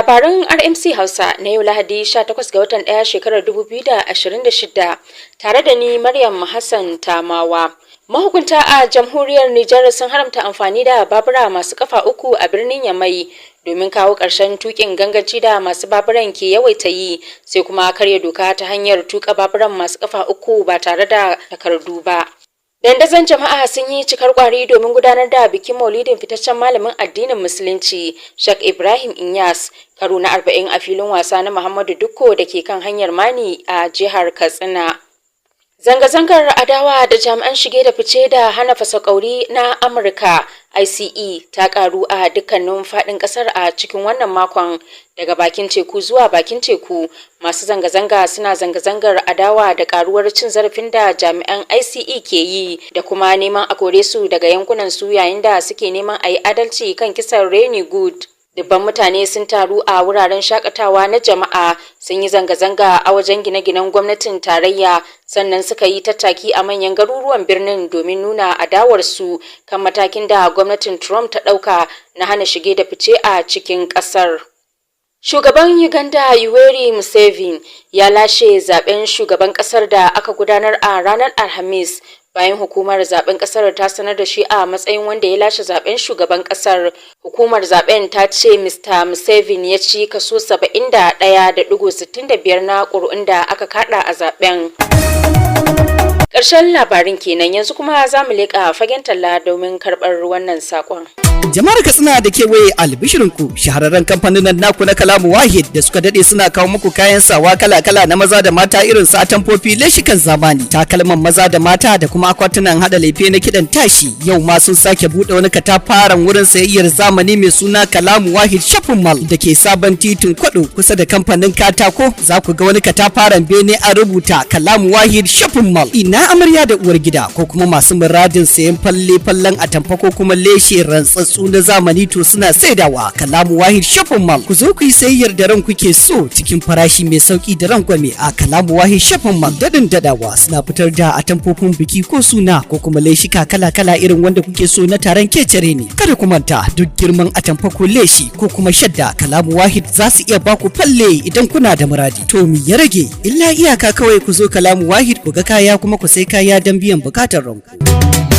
Labarun RMC Hausa na yau Lahadi 18 ga watan 1 shekarar 2026 tare da ni Maryam Hassan Tamawa. Mahukunta a jamhuriyar Nijar sun haramta amfani da babura masu kafa uku a birnin Yamai domin kawo ƙarshen tukin ganganci da masu baburan ke yawaita yi, sai kuma karya doka ta hanyar tuka baburan masu kafa uku ba tare da takardu ba. Dandazon jama'a sun yi cikar kwari domin gudanar da bikin maulidin fitaccen malamin addinin musulunci Sheikh Ibrahim Inyas karo na 40 a filin wasa na Muhammadu Dukko da ke kan hanyar Mani a jihar Katsina. Zanga-zangar adawa da jami'an shige da fice da hana fasakauri na Amurka ICE ta karu a dukkanin fadin kasar a cikin wannan makon, daga bakin teku zuwa bakin teku. Masu zanga-zanga suna zanga-zangar adawa da karuwar cin zarafin da jami'an ICE ke yi da kuma neman a kore su daga yankunan su yayin da suke neman a yi adalci kan kisan Reni Good. Dubban mutane sun taru a wuraren shakatawa na jama'a, sun yi zanga-zanga a wajen gine-ginen gwamnatin tarayya, sannan suka yi tattaki a manyan garuruwan birnin domin nuna adawarsu kan matakin da gwamnatin Trump ta ɗauka na hana shige da fice a cikin ƙasar. Shugaban Uganda Yoweri Museveni ya lashe zaben shugaban ƙasar da aka gudanar a ranar Alhamis, bayan hukumar zaben kasar ta sanar da shi a matsayin wanda ya lashe zaben shugaban kasar. Hukumar zaben ta ce Mr. Museveni ya ci kaso 71.65 na ƙuri'un da aka kada a zaben. Ƙarshen labarin kenan, yanzu kuma za mu leƙa fagen talla domin karɓar wannan saƙon. Jama'ar Katsina da kewaye albishirinku, shahararren kamfanin naku na Kalamu Wahid da suka dade suna kawo muku kayan sawa kala-kala na maza da mata irin su atamfofi, leshikan zamani, takalman maza da mata da kuma akwatunan hada lefe na kidan tashi. Yau ma sun sake bude wani katafaren wurin sayayyar zamani mai suna Kalamu Wahid Shopping Mall da ke sabon titin Kwado kusa da kamfanin katako. Za ku ga wani katafaren bene a rubuta Kalamu Wahid Shopping Mall. Ina amarya da uwar gida ko kuma masu muradin sayan falle-fallen atamfa ko kuma leshe rantsatsu na zamani to suna saidawa Kalamu Wahid Shopping Mall. Ku zo ku yi sayayyar da ran kuke so cikin farashi mai sauki da rangwame a Kalamu Wahid Shopping Mall. Dadin dadawa suna fitar da atamfofin biki ko suna ko kuma leshika kala-kala irin wanda kuke so na taron kecere ne. Kada ku manta, duk girman atamfa ko leshi ko kuma shadda Kalamu Wahid za su iya baku falle idan kuna da muradi. To mi ya rage illa iyaka kawai ku zo Kalamu Wahid ku ga kaya kuma ku sai kaya don biyan bukatar ranku.